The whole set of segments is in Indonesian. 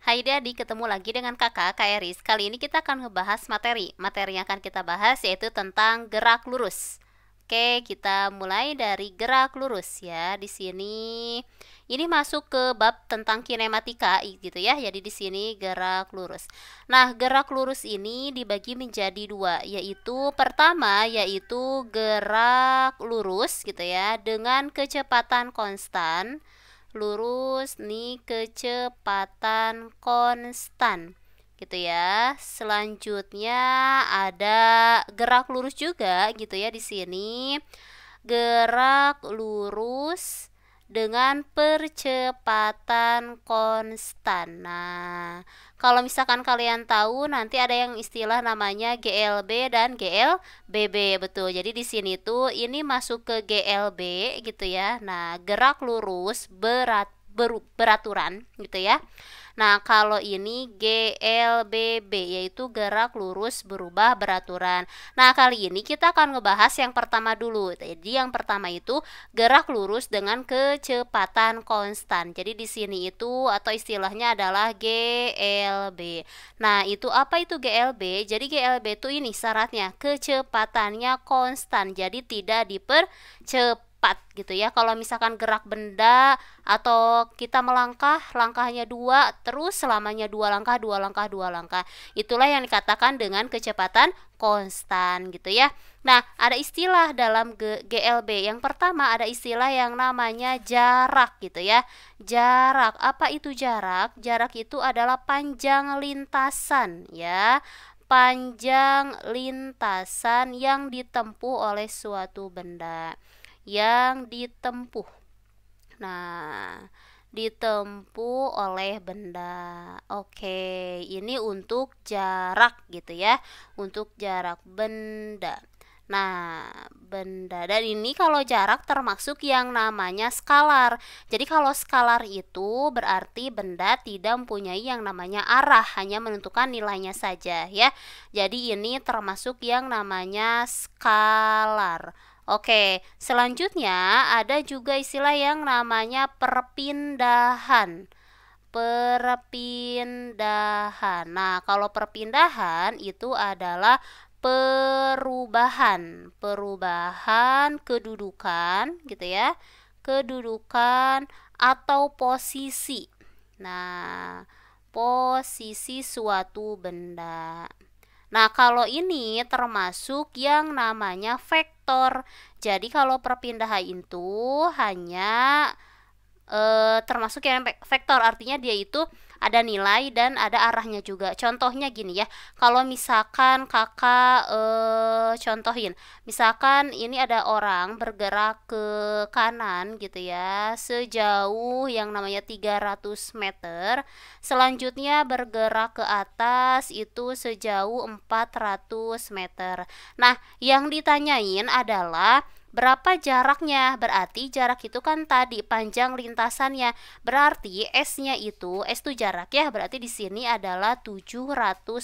Hai Dadi, ketemu lagi dengan kakak, Kak Eris. Kali ini kita akan ngebahas materi. Materi yang akan kita bahas yaitu tentang gerak lurus. Oke, kita mulai dari gerak lurus ya. Di sini ini masuk ke bab tentang kinematika gitu ya. Jadi di sini gerak lurus. Nah, gerak lurus ini dibagi menjadi dua, yaitu pertama yaitu gerak lurus gitu ya dengan kecepatan konstan. Lurus nih kecepatan konstan gitu ya. Selanjutnya ada gerak lurus juga gitu ya. Di sini gerak lurus dengan percepatan konstan. Nah, kalau misalkan kalian tahu nanti ada yang istilah namanya GLB dan GLBB, betul. Jadi di sini tuh ini masuk ke GLB gitu ya. Nah, gerak lurus beraturan gitu ya. Nah, kalau ini GLBB yaitu gerak lurus berubah beraturan. Nah, kali ini kita akan ngebahas yang pertama dulu. Jadi yang pertama itu gerak lurus dengan kecepatan konstan. Jadi di sini itu atau istilahnya adalah GLB. Nah, itu apa itu GLB? Jadi GLB itu ini syaratnya kecepatannya konstan. Jadi tidak dipercepat gitu ya. Kalau misalkan gerak benda atau kita melangkah, langkahnya dua, terus selamanya dua langkah, dua langkah, dua langkah. Itulah yang dikatakan dengan kecepatan konstan gitu ya. Nah, ada istilah dalam GLB. Yang pertama ada istilah yang namanya jarak gitu ya. Jarak, apa itu jarak? Jarak itu adalah panjang lintasan ya. Panjang lintasan yang ditempuh oleh suatu benda. Yang ditempuh. Nah, ditempuh oleh benda. Oke, ini untuk jarak gitu ya. Untuk jarak benda. Nah, benda. Dan ini kalau jarak termasuk yang namanya skalar. Jadi kalau skalar itu berarti benda tidak mempunyai yang namanya arah, hanya menentukan nilainya saja ya. Jadi ini termasuk yang namanya skalar. Oke, selanjutnya ada juga istilah yang namanya perpindahan. Perpindahan. Nah, kalau perpindahan itu adalah perubahan kedudukan gitu ya. Kedudukan atau posisi. Nah, posisi suatu benda. Nah, kalau ini termasuk yang namanya vektor. Jadi kalau perpindahan itu hanya termasuk yang vektor, artinya dia itu ada nilai dan ada arahnya juga. Contohnya gini ya, kalau misalkan kakak contohin, misalkan ini ada orang bergerak ke kanan gitu ya, sejauh yang namanya 300 meter, selanjutnya bergerak ke atas itu sejauh 400 meter. Nah, yang ditanyain adalah berapa jaraknya? Berarti jarak itu kan tadi panjang lintasannya. Berarti S-nya itu, S itu jarak ya, berarti di sini adalah 700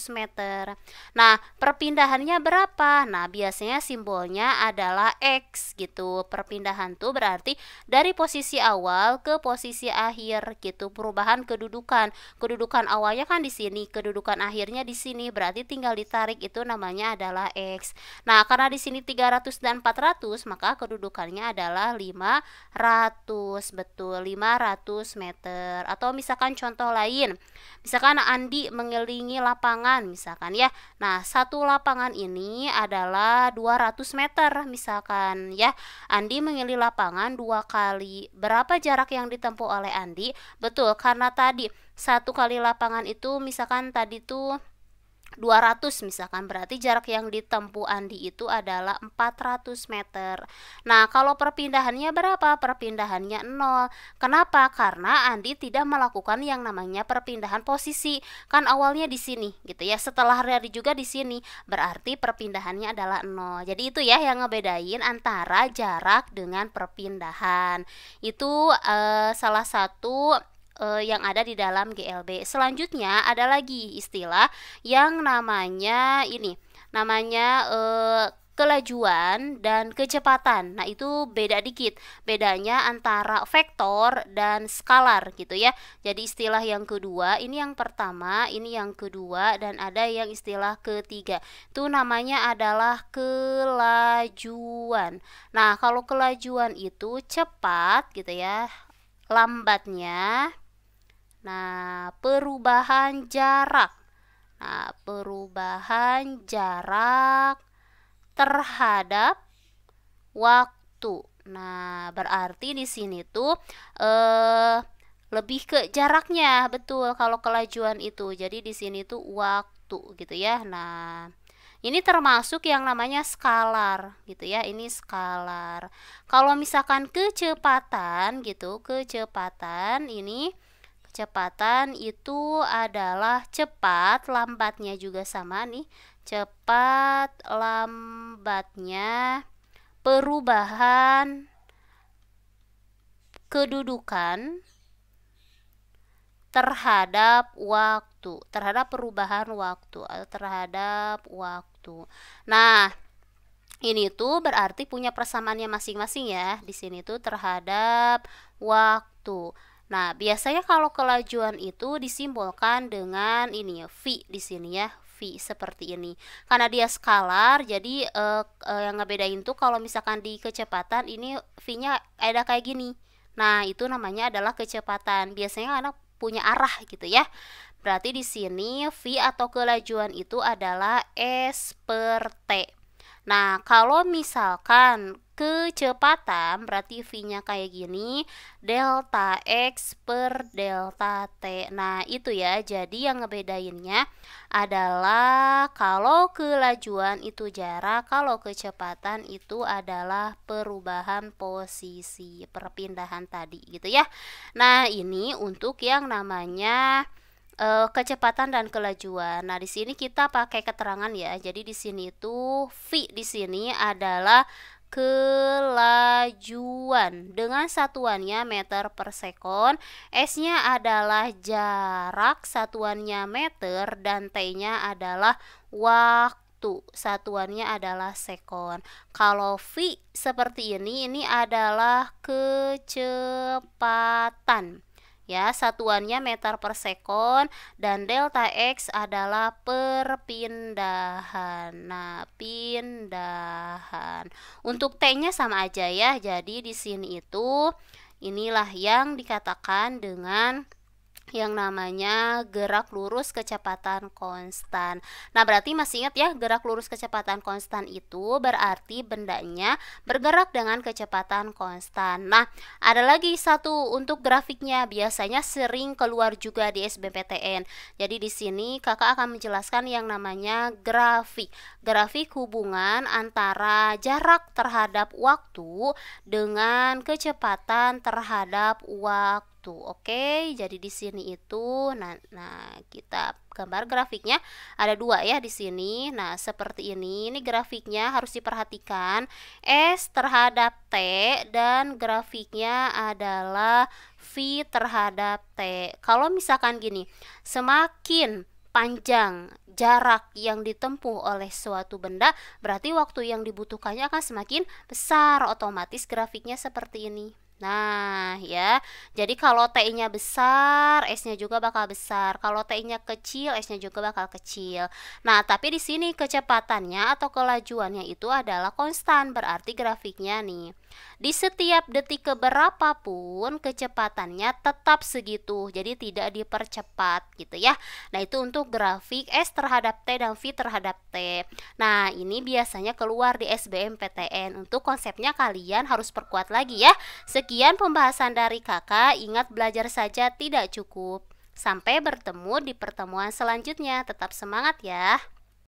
meter. Nah, perpindahannya berapa? Nah, biasanya simbolnya adalah X gitu. Perpindahan tuh berarti dari posisi awal ke posisi akhir gitu. Perubahan kedudukan. Kedudukan awalnya kan di sini, kedudukan akhirnya di sini. Berarti tinggal ditarik, itu namanya adalah X. Nah, karena di sini 300 dan 400, maka kedudukannya adalah 500, betul, 500 meter. Atau misalkan contoh lain, misalkan Andi mengelilingi lapangan misalkan ya. Nah, satu lapangan ini adalah 200 meter misalkan ya. Andi mengelilingi lapangan 2 kali. Berapa jarak yang ditempuh oleh Andi? Betul, karena tadi satu kali lapangan itu misalkan tadi tuh 200 misalkan, berarti jarak yang ditempuh Andi itu adalah 400 meter. Nah, kalau perpindahannya berapa? Perpindahannya 0. Kenapa? Karena Andi tidak melakukan yang namanya perpindahan posisi. Kan awalnya di sini gitu ya. Setelah dari juga di sini, berarti perpindahannya adalah 0. Jadi itu ya yang ngebedain antara jarak dengan perpindahan. Itu salah satu yang ada di dalam GLB. Selanjutnya ada lagi istilah yang namanya ini, namanya kelajuan dan kecepatan. Nah, itu beda dikit. Bedanya antara vektor dan skalar gitu ya. Jadi istilah yang kedua, ini yang pertama, ini yang kedua, dan ada yang istilah ketiga. Itu namanya adalah kelajuan. Nah, kalau kelajuan itu cepat gitu ya, lambatnya. Nah, perubahan jarak. Nah, perubahan jarak terhadap waktu. Nah, berarti di sini tuh lebih ke jaraknya, betul kalau kelajuan itu. Jadi di sini tuh waktu gitu ya. Nah, ini termasuk yang namanya skalar gitu ya. Ini skalar. Kalau misalkan kecepatan gitu, kecepatan itu adalah cepat, lambatnya juga sama nih. Cepat, lambatnya perubahan kedudukan terhadap waktu, terhadap perubahan waktu atau terhadap waktu. Nah, ini tuh berarti punya persamaannya masing-masing ya. Di sini tuh terhadap waktu. Nah, biasanya kalau kelajuan itu disimbolkan dengan ini ya, V di sini ya, V seperti ini. Karena dia skalar, jadi yang ngebedain tuh kalau misalkan di kecepatan ini V-nya ada kayak gini. Nah, itu namanya adalah kecepatan. Biasanya anak punya arah gitu ya. Berarti di sini V atau kelajuan itu adalah S per T. Nah, kalau misalkan kecepatan berarti V-nya kayak gini, delta X per delta T. Nah, itu ya. Jadi yang ngebedainnya adalah kalau kelajuan itu jarak, kalau kecepatan itu adalah perubahan posisi, perpindahan tadi gitu ya. Nah, ini untuk yang namanya kecepatan dan kelajuan. Nah, di sini kita pakai keterangan ya. Jadi di sini itu V di sini adalah kelajuan dengan satuannya meter per sekon, S-nya adalah jarak, satuannya meter, dan T-nya adalah waktu, satuannya adalah sekon. Kalau V seperti ini adalah kecepatan. Ya, satuannya meter per sekon dan delta X adalah perpindahan. Nah, pindahan. Untuk T-nya sama aja ya. Jadi di sini itu inilah yang dikatakan dengan yang namanya gerak lurus kecepatan konstan. Nah, berarti masih ingat ya, gerak lurus kecepatan konstan itu berarti bendanya bergerak dengan kecepatan konstan. Nah, ada lagi satu untuk grafiknya, biasanya sering keluar juga di SBMPTN. Jadi di sini kakak akan menjelaskan yang namanya grafik. Grafik hubungan antara jarak terhadap waktu dengan kecepatan terhadap waktu. Oke, jadi di sini itu nah kita gambar grafiknya ada dua ya di sini. Nah, seperti ini. Ini grafiknya harus diperhatikan S terhadap T dan grafiknya adalah V terhadap T. Kalau misalkan gini, semakin panjang jarak yang ditempuh oleh suatu benda, berarti waktu yang dibutuhkannya akan semakin besar, otomatis grafiknya seperti ini. Nah, ya. Jadi kalau T-nya besar, S-nya juga bakal besar. Kalau T-nya kecil, S-nya juga bakal kecil. Nah, tapi di sini kecepatannya atau kelajuannya itu adalah konstan, berarti grafiknya nih. Di setiap detik keberapa pun kecepatannya tetap segitu, jadi tidak dipercepat gitu ya. Nah, itu untuk grafik S terhadap T dan V terhadap T. Nah, ini biasanya keluar di SBMPTN. Untuk konsepnya kalian harus perkuat lagi ya. Sekian pembahasan dari kakak, ingat belajar saja tidak cukup. Sampai bertemu di pertemuan selanjutnya, tetap semangat ya.